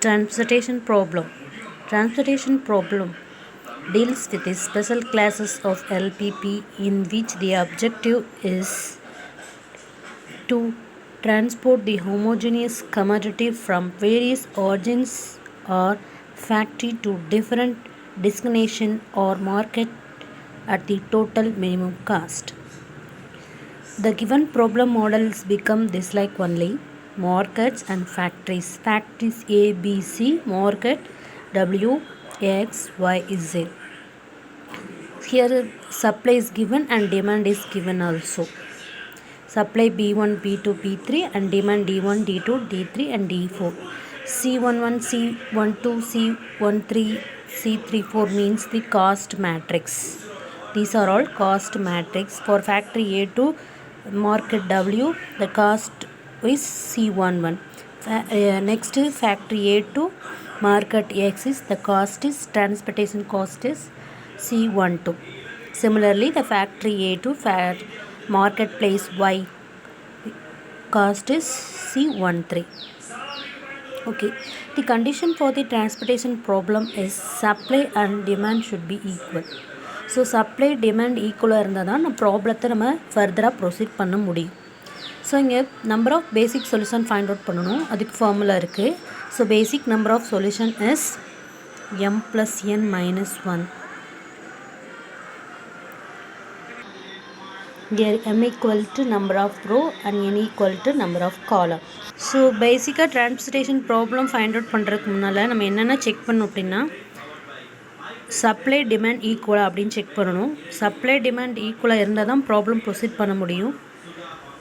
Transportation problem. Transportation problem deals with the special classes of LPP in which the objective is to transport the homogeneous commodity from various origins or factory to different destination or market at the total minimum cost. The given problem models become this like only markets and factories. Factories A, B, C, market W, X, Y, Z. Here supply is given and demand is given also. Supply B1, B2, B3 and demand D1, D2, D3 and D4. C11, C12, C13, C34 means the cost matrix. These are all cost matrix. For factory A to market W, the cost is C11. Next factory A to market X is the cost is transportation cost is C12. Similarly, the factory A to marketplace Y cost is C13. Okay, the condition for the transportation problem is supply and demand should be equal. So supply demand ஈக்குவலாக இருந்தால் தான் நம்ம ப்ராப்ளத்தை நம்ம ஃபர்தராக proceed பண்ண முடியும். So இங்கே number of basic solution find out பண்ணணும். அதுக்கு ஃபார்முலா இருக்குது. So basic number of solution is m+n-1. Here m equal to number of row and n equal to number of column. So பேசிக்காக transportation problem find out பண்ணுறதுக்கு முன்னால் நம்ம என்னென்ன check பண்ணணும் அப்படின்னா சப்ளை டிமாண்ட் ஈக்குவலாக அப்படின்னு செக் பண்ணணும். சப்ளை டிமாண்ட் ஈக்குவலாக இருந்தால் தான் ப்ராப்ளம் ப்ரொசீட் பண்ண முடியும்.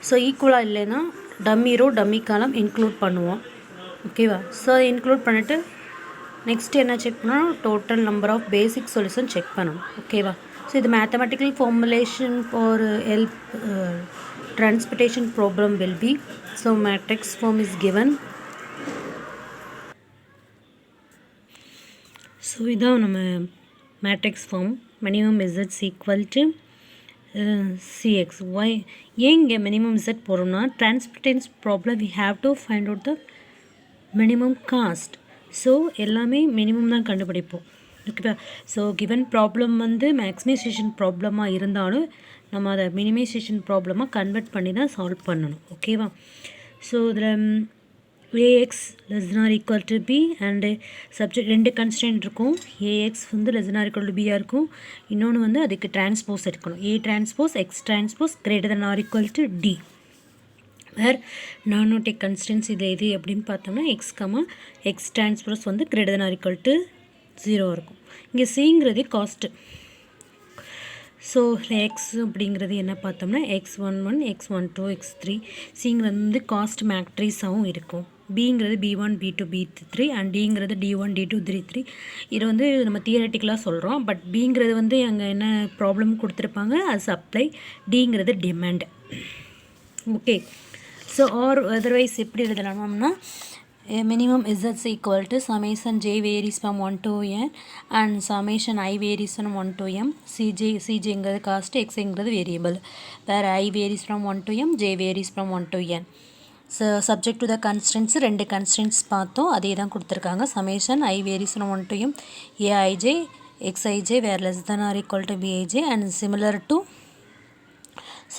ஸோ ஈக்குவலாக இல்லைன்னா dummy row dummy column include பண்ணுவோம். ஓகேவா? ஸோ இன்க்ளூட் பண்ணிவிட்டு நெக்ஸ்ட்டு என்ன செக் பண்ணணும், total number of basic solution check பண்ணணும். ஓகேவா? ஸோ இது mathematical formulation for transportation problem will be, so matrix form is given. So இதான் நம்ம matrix form. Minimum Z is equal to CX Y. ஏன் இங்கே மினிமம் இசட் போகிறோம்னா transportation problem we have to find out the minimum cost. So எல்லாமே minimum தான் கண்டுபிடிப்போம். ஓகேவா? So given problem வந்து மேக்ஸிமைசேஷன் ப்ராப்ளமாக இருந்தாலும் நம்ம அதை மினிமைசேஷன் ப்ராப்ளமாக கன்வெர்ட் பண்ணி தான் சால்வ் பண்ணணும். ஓகேவா? ஸோ இதில் AX less than or equal to B and subject ரெண்டு கன்ஸ்டன்ட் இருக்கும். ஏஎக்ஸ் வந்து less than or equal to பியாக இருக்கும். இன்னொன்று வந்து அதுக்கு டிரான்ஸ்போஸ் எடுக்கணும். A transpose X transpose greater than or equal to D. Where nanotech constants இது எது அப்படின்னு பார்த்தோம்னா எக்ஸ் டிரான்ஸ்போஸ் வந்து greater than or equal to 0 இருக்கும். இங்கே சிங்கிறது காஸ்ட்டு. ஸோ எக்ஸ் அப்படிங்கிறது என்ன பார்த்தோம்னா x11 x12 x3. சிங்கிறது வந்து காஸ்ட் மேட்ரிக்ஸாகவும் இருக்கும். பிங்கிறது b1 b2 b3 and டிங்கிறது d1 d2 d3. இது வந்து நம்ம தியரட்டிக்கலாக சொல்கிறோம். பட் பிங்கிறது வந்து அங்கே என்ன ப்ராப்ளம் கொடுத்துருப்பாங்க, அது சப்ளை. டிங்கிறது demand. Okay. So or otherwise எப்படி எழுதலாம்னா minimum z is equal to summation j varies from 1 to n and summation I varies from 1 to m. cj எங்கிறது காஸ்ட், x எங்கிறது வேரியபிள். வேறு I varies from 1 to m, j varies from 1 to n. So subject to the constants ரெண்டு constants பார்த்தோம், அதே தான் கொடுத்துருக்காங்க. Summation I varies from 1 to m aij xij where less than or equal to bij and similar to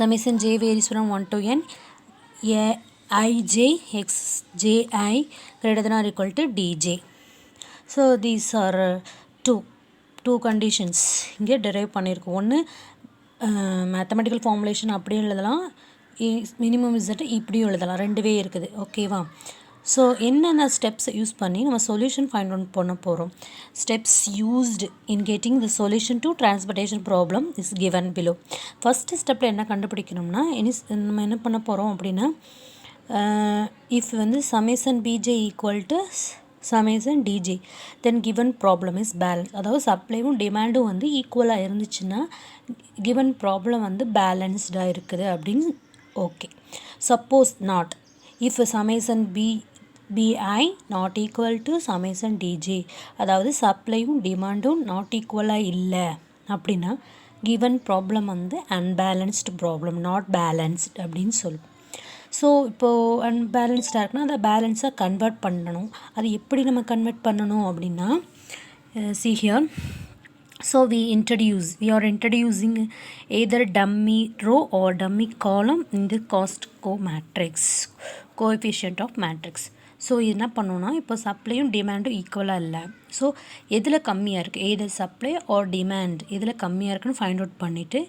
summation j varies from 1 to n ij xji greater than or equal to dj. So these are two conditions இங்கே derive பண்ணியிருக்கோம். ஒன்று mathematical formulation அப்படியும் எழுதலாம், minimum Z இப்படியும் எழுதலாம். ரெண்டுவே இருக்குது. ஓகேவா? So என்னென்ன ஸ்டெப்ஸை யூஸ் பண்ணி நம்ம சொல்யூஷன் ஃபைண்ட் அவுட் பண்ண போகிறோம். Steps used in getting the solution to transportation problem is given below. First ஸ்டெப்பில் என்ன கண்டுபிடிக்கணும்னா நம்ம என்ன பண்ண போகிறோம் அப்படின்னா இஃப் வந்து summation B J equal to summation D J then given problem is balance. அதாவது சப்ளைவும் டிமாண்டும் வந்து ஈக்குவலாக இருந்துச்சுன்னா கிவன் ப்ராப்ளம் வந்து பேலன்ஸ்டாக இருக்குது அப்படின்னு. Okay. Suppose not, if summation B I not equal to summation D J, அதாவது சப்ளையும் டிமாண்டும் நாட் ஈக்குவலாக இல்லை அப்படின்னா கிவன் ப்ராப்ளம் வந்து அன்பேலன்ஸ்டு ப்ராப்ளம், நாட் பேலன்ஸ்ட் அப்படின்னு சொல்லுவோம். ஸோ இப்போது அன்பேலன்ஸ்டாக இருக்குன்னா அதை பேலன்ஸாக கன்வெர்ட் பண்ணணும். அது எப்படி நம்ம கன்வெர்ட் பண்ணணும் அப்படின்னா see here. So we are introducing either dummy row or dummy column in the Costco matrix, coefficient of matrix. So இது என்ன பண்ணோன்னா இப்போ சப்ளையும் டிமாண்டும் ஈக்குவலாக இல்லை. ஸோ எதில் கம்மியாக இருக்குது, எய்தர் சப்ளை ஆர் டிமாண்ட் எதில் கம்மியாக இருக்குன்னு ஃபைண்ட் அவுட் பண்ணிவிட்டு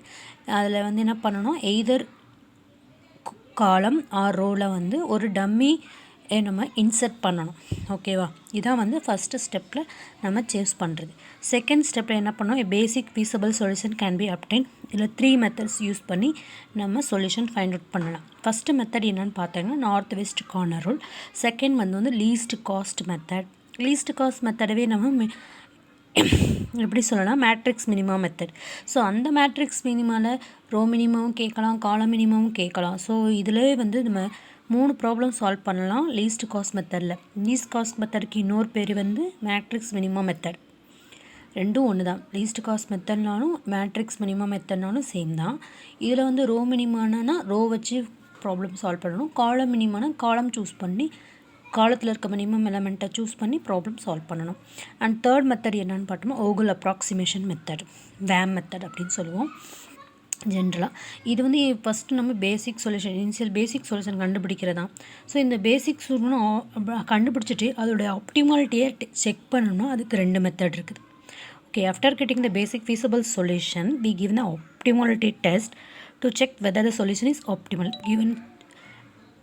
அதில் வந்து என்ன பண்ணணும், எய்தர் காலம் ஆர் ரோவில் வந்து ஒரு டம்மி நம்ம இன்சர்ட் பண்ணணும். ஓகேவா, இதான் வந்து ஃபஸ்ட்டு ஸ்டெப்பில் நம்ம சூஸ் பண்ணுறது. செகண்ட் ஸ்டெப்பில் என்ன பண்ணோம், basic feasible solution can be obtained. இதில் 3 மெத்தட்ஸ் யூஸ் பண்ணி நம்ம சொல்யூஷன் ஃபைண்ட் அவுட் பண்ணலாம். ஃபஸ்ட்டு மெத்தட் என்னென்னு பார்த்தீங்கன்னா north west corner rule. Second வந்து least cost method. Least cost மெத்தடவே நம்ம எப்படி சொல்லலாம், மேட்ரிக்ஸ் மினிமா மெத்தட். ஸோ அந்த மேட்ரிக்ஸ் மினிமாவில் ரோ மினிமமும் கேட்கலாம், காலம் மினிமமும் கேட்கலாம். ஸோ இதில் வந்து நம்ம 3 ப்ராப்ளம் சால்வ் பண்ணலாம் லீஸ்ட் காஸ்ட் மெத்தடில். லீஸ்ட் காஸ்ட் மெத்தடுக்கு இன்னொரு பேர் வந்து மேட்ரிக்ஸ் மினிமா மெத்தட். ரெண்டும் ஒன்று தான். லீஸ்ட் காஸ்ட் மெத்தட்னாலும் மேட்ரிக்ஸ் மினிமா மெத்தட்னாலும் சேம் தான். இதில் வந்து ரோ மினிமானா ரோ வச்சு ப்ராப்ளம் சால்வ் பண்ணணும், காலம் மினிமானா காலம் சூஸ் பண்ணி காலத்தில் இருக்க மினிமம் எலமெண்ட்டை சூஸ் பண்ணி ப்ராப்ளம் சால்வ் பண்ணணும். அண்ட் தேர்ட் மெத்தட் என்னென்னு பார்த்தோம்னா Vogel approximation method, VAM method அப்படின்னு சொல்லுவோம் ஜென்ரலாக. இது வந்து ஃபஸ்ட்டு நம்ம basic solution, initial basic solution கண்டுபிடிக்கிறதா. ஸோ இந்த பேசிக் சொல்யூஷன் கண்டுபிடிச்சிட்டு அதோடைய ஆப்டிமாலிட்டியை செக் பண்ணணும்னா அதுக்கு 2 மெத்தட் இருக்குது. Okay, after getting the basic feasible solution we give the optimality test to check whether the solution is optimal. Given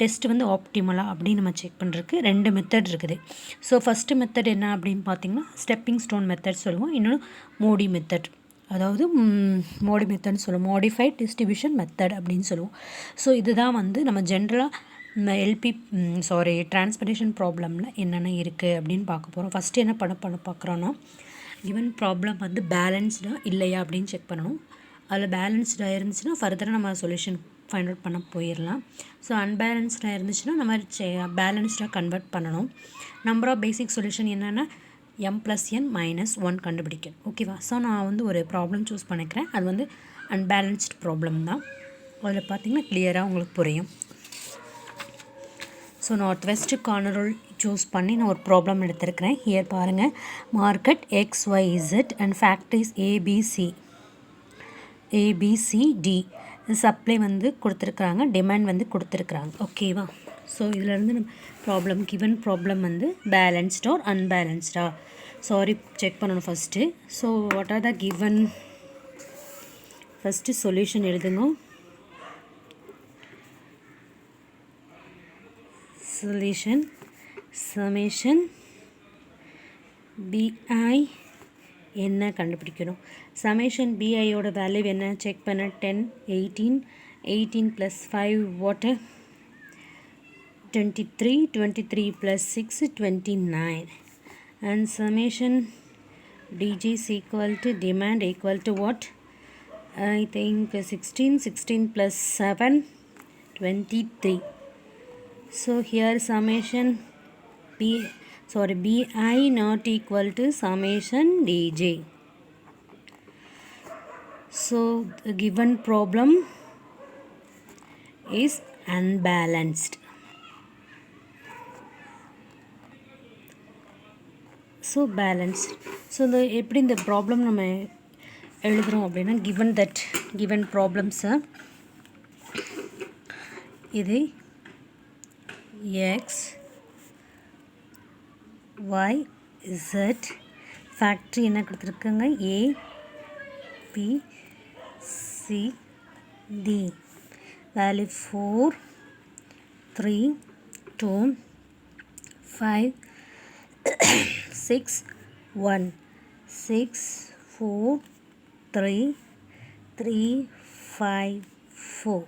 test வந்து ஆப்டிமலாக அப்படின்னு நம்ம செக் பண்ணுறதுக்கு 2 மெத்தட் இருக்குது. ஸோ ஃபஸ்ட்டு மெத்தட் என்ன அப்படின்னு பார்த்தீங்கன்னா ஸ்டெப்பிங் ஸ்டோன் மெத்தட் சொல்லுவோம், இன்னொன்று மோடி மெத்தட், அதாவது மோடி மெத்தட்னு சொல்லுவோம், மாடிஃபைட் டிஸ்ட்ரிபியூஷன் மெத்தட் அப்படின்னு சொல்லுவோம். ஸோ இதுதான் வந்து நம்ம ஜென்ரலாக டிரான்ஸ்போர்ட்டேஷன் ப்ராப்ளமில் என்னென்ன இருக்குது அப்படின்னு பார்க்க போகிறோம். ஃபஸ்ட்டு என்ன பண்ண பார்க்குறோன்னா கிவன் ப்ராப்ளம் வந்து பேலன்ஸ்டாக இல்லையா அப்படின்னு செக் பண்ணணும். அதில் பேலன்ஸ்டாக இருந்துச்சுன்னா ஃபர்தராக நம்ம சொல்யூஷன் ஃபைண்ட் அவுட் பண்ண போயிடலாம். ஸோ அன்பேலன்ஸ்டாக இருந்துச்சுன்னா நம்ம பேலன்ஸ்டாக கன்வெர்ட் பண்ணணும். நம்பர் ஆஃப் பேசிக் சொல்யூஷன் என்னென்னா m+n-1 கண்டுபிடிக்கணும். ஓகேவா, ஸோ நான் வந்து ஒரு ப்ராப்ளம் சூஸ் பண்ணிக்கிறேன். அது வந்து அன்பேலன்ஸ்டு ப்ராப்ளம் தான். அதில் பார்த்திங்கன்னா கிளியராக உங்களுக்கு புரியும். So north west corner rule choose பண்ணி நான் ஒரு ப்ராப்ளம் எடுத்திருக்கிறேன். ஹியர் பாருங்கள், market XYZ and factories ABCD. Supply வந்து கொடுத்துருக்குறாங்க, டிமாண்ட் வந்து கொடுத்துருக்குறாங்க. ஓகேவா, ஸோ இதிலேருந்து நம்ம ப்ராப்ளம் கிவன் ப்ராப்ளம் வந்து பேலன்ஸ்டா ஆர் அன்பேலன்ஸ்டா செக் பண்ணணும் first. So what are the given, first solution எழுதுங்க. சொல்யூஷன் சமேஷன் BI என்ன கண்டுபிடிக்கணும். சமேஷன் BIயோட வேல்யூ என்ன செக் பண்ண 10, 18 + 5 what 23, 23 + 6 29. And summation DG is equal to demand equal to what, I think 16 + 7 23. So here summation BI not equal to summation DG. So the given problem is unbalanced. So balanced. So இந்த எப்படி இந்த problem நம்ம எழுதுகிறோம் அப்படின்னா given ப்ராப்ளம்ஸை இது X Y Z factory என்ன கொடுத்துருக்காங்க A B C D, value 4 3 2 5 6 1 6 4 3 3 5 4.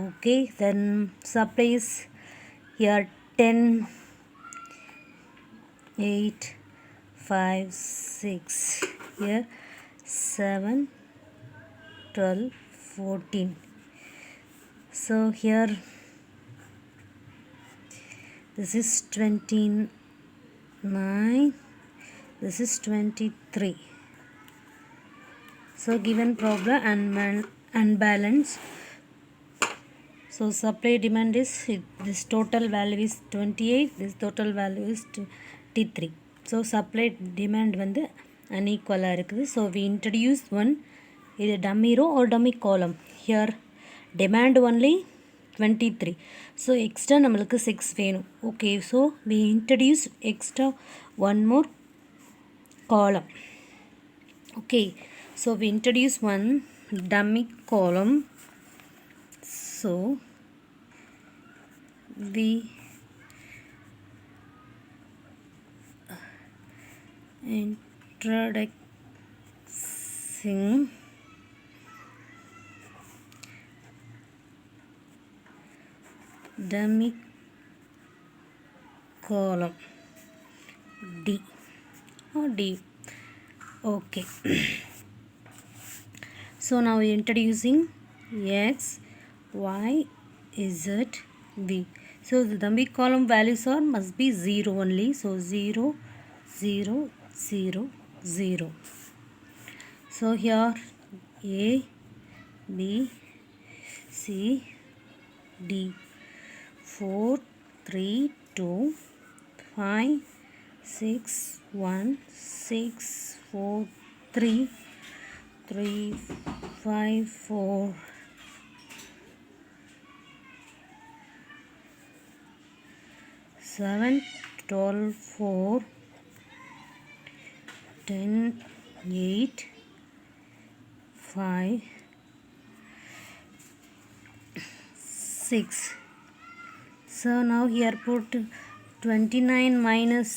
Okay, then supply is here 10 8 5 6, here 7 12 14. So here this is 29, this is 23. So given problem unbalanced. So supply demand is this total value is 28, this total value is 23. So supply demand வந்து unequal இருக்குது. So we introduce one either dummy row or dummy column. Here demand only 23. So extra நம்மளுக்கு 6 வேணும். Okay, so we introduce extra one more column. Okay, so we introduce one dummy column. So we introducing dummy column D or D. Okay. So now we are introducing X, Y, Z, V. So the dummy column values are must be 0 only. So 0, 0, 0, 0. So here A, B, C, D. 4, 3, 2, 5, 6, 1, 6, 4, 3, 3, 5, 4, 7, 12, 4, 10, 8, 5, 6. So now here put 29 minus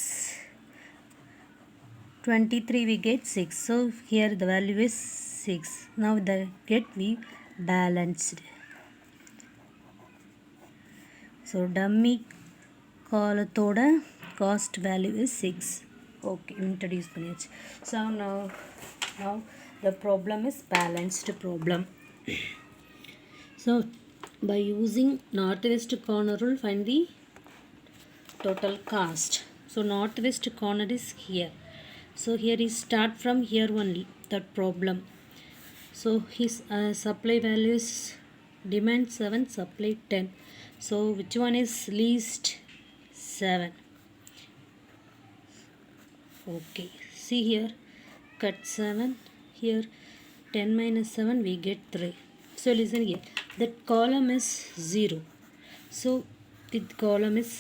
23 we get 6. So here the value is 6. Now the get we balanced. So dummy column cost value is 6. Okay, introduce பண்ணியாச்சு. So now the problem is balanced problem. So by using northwest corner rule find the total cost. So northwest corner is here. So here is start from here only that problem. So his supply value is demand 7, supply 10. So which one is least? 7. Okay, see here cut 7 here 10 minus 7 we get 3. So listen here, that column is 0. So the column is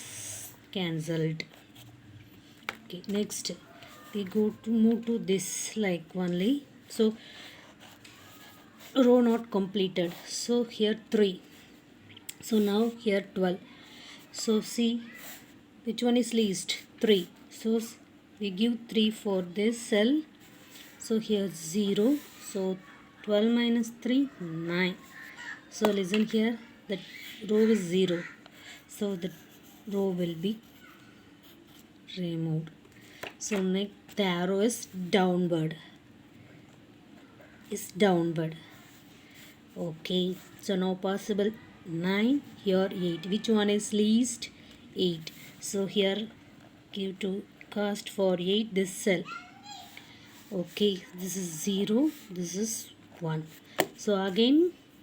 cancelled. Okay, next we go to move to this like only. So row not completed. So here 3. So now here 12. So see which one is least? 3. So we give 3 for this cell. So here 0. So 12 minus 3, 9. So listen here, that row is 0. So the row will be removed. So next the arrow is downward. Okay, so now possible 9, here 8. Which one is least? 8. So here give to cost for 8 this cell. Okay, this is 0, this is 1. So again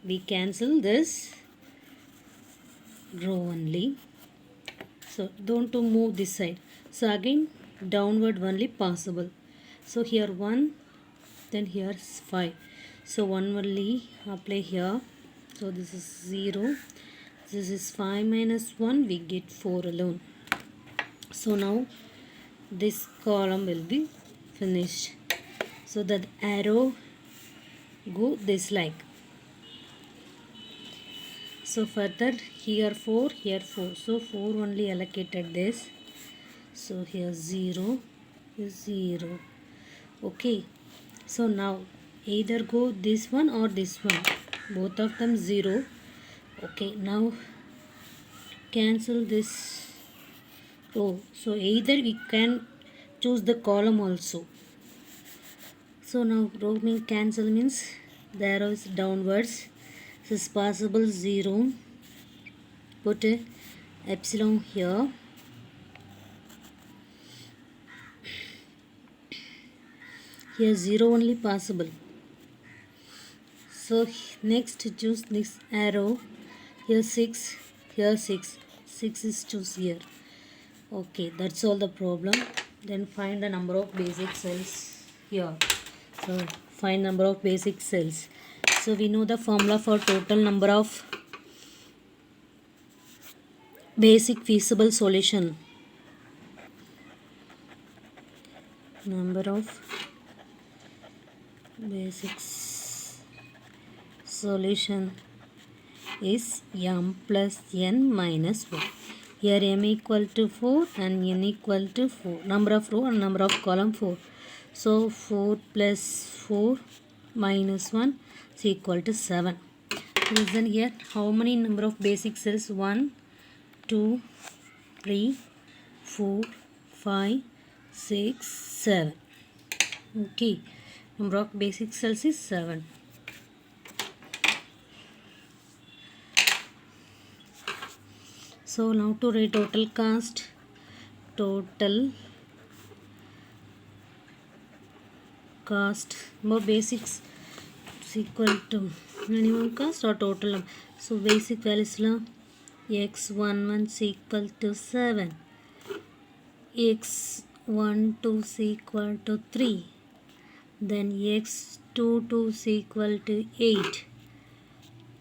we cancel this row only. So don't to move this side. So again downward only possible. So here 1, then here 5. So 1 only apply here. So this is 0. This is 5 minus 1, we get 4 alone. So now this column will be finished. So that arrow go this like. So further here 4, here 4. So 4 only allocated this. So here 0 is 0. Okay, so now either go this one or this one. Both of them 0. Okay, now cancel this row. So either we can choose the column also. So now row mean cancel means the arrow is downwards. So it's possible 0. Put a epsilon here. Here 0 only possible. So next choose this arrow. here 6, here 6, 6 is choose here. Okay, that's all the problem. Then find the number of basic cells here. So find number of basic cells. So we know the formula for total number of basic feasible solution. Number of basic solution is m plus n minus 4. Here m equal to 4 and n equal to 4. Number of row and number of column 4. So 4 plus 4 minus 1 is equal to 7. Listen here, how many number of basic cells? 1, 2, 3, 4, 5, 6, 7. Okay, number of basic cells is 7. So now to write total cost. Total cost more basics is equal to minimum cost or total. So basic values la x11 is equal to 7, x12 is equal to 3, then x22 is equal to 8,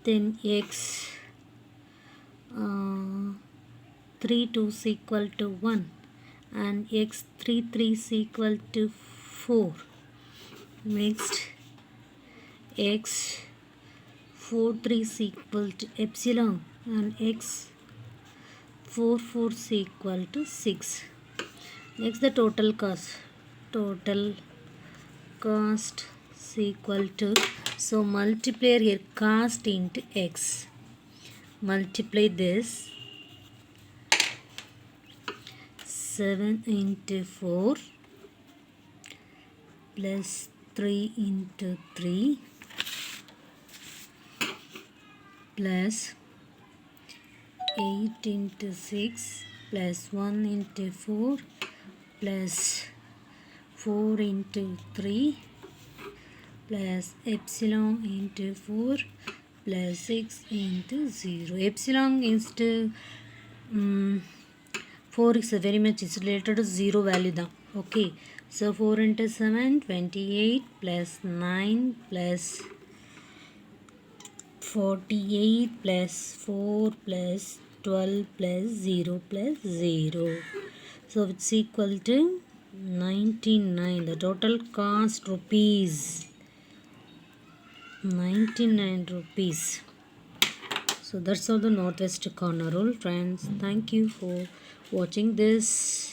then x32 is equal to 1 and x33 is equal to 4. Next x43 is equal to epsilon and x44 is equal to 6. Next the total cost. Total cost is equal to, so multiply here cost into x. Multiply this 7 into 4 plus 3 into 3 plus 8 into 6 plus 1 into 4 plus 4 into 3 plus epsilon into 4 plus 6 into 0. Epsilon is to 4 is very much is related to 0 value da. Okay, so 4 into 7 28 plus 9 plus 48 plus 4 plus 12 plus 0 plus 0. So it's equal to 99. The total cost rupees 99 rupees. So that's all the northwest corner rule, friends. Thank you for watching this.